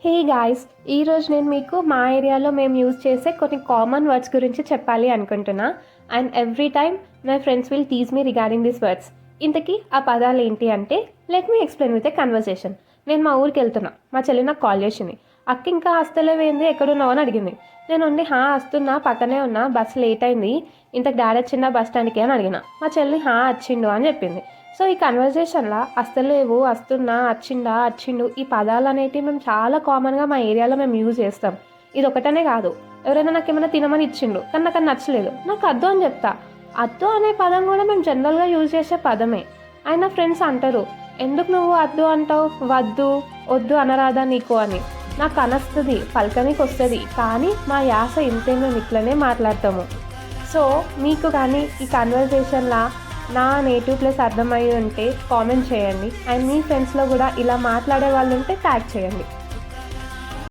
Hey guys, ఈరోజు నేను మీకు మా ఏరియాలో మేము యూజ్ చేసే కొన్ని కామన్ వర్డ్స్ గురించి చెప్పాలి అనుకుంటున్నా. And every time my friends will tease me regarding this words. ఇంతకీ ఆ పదాలు ఏంటి అంటే, let me explain with a conversation. నేను మా ఊరికి వెళ్తున్నా, మా చెల్లి నాకు కాల్ చేసింది. అక్క ఇంకా వస్తలేవేంది, ఎక్కడున్నావు అని అడిగింది. నేను ఉండి వస్తున్నా, పక్కనే ఉన్నా, బస్సు లేట్ అయింది, ఇంతకు డాడీ వచ్చిందా బస్ స్టాండ్కి అని అడిగిన. మా చెల్లి వచ్చిండు అని చెప్పింది. సో ఈ కన్వర్జేషన్లో వస్తలేవు, వస్తున్నా, వచ్చిండు ఈ పదాలు అనేటివి మేము చాలా కామన్గా మా ఏరియాలో మేము యూజ్ చేస్తాం. ఇది ఒకటనే కాదు, ఎవరైనా నాకు ఏమైనా తినమని ఇచ్చిండు కానీ నాకు అది నచ్చలేదు, నాకు అద్దు అని చెప్తా. అద్దు అనే పదం కూడా మేము జనరల్గా యూజ్ చేసే పదమే. ఆయన ఫ్రెండ్స్ అంటారు, ఎందుకు నువ్వు అద్దు అంటావు, వద్దు వద్దు అనరాదా నీకు అని. నాకు అనస్తుంది, పలకనికి వస్తుంది, కానీ మా యాస ఇంతే, మేము ఇట్లనే మాట్లాడతాము. సో మీకు కానీ ఈ కన్వర్జేషన్లా నా నేటివ్ ప్లస్ అర్థమయ్యి ఉంటే కామెంట్ చేయండి. అండ్ మీ ఫ్రెండ్స్లో కూడా ఇలా మాట్లాడే వాళ్ళు ఉంటే ట్యాగ్ చేయండి.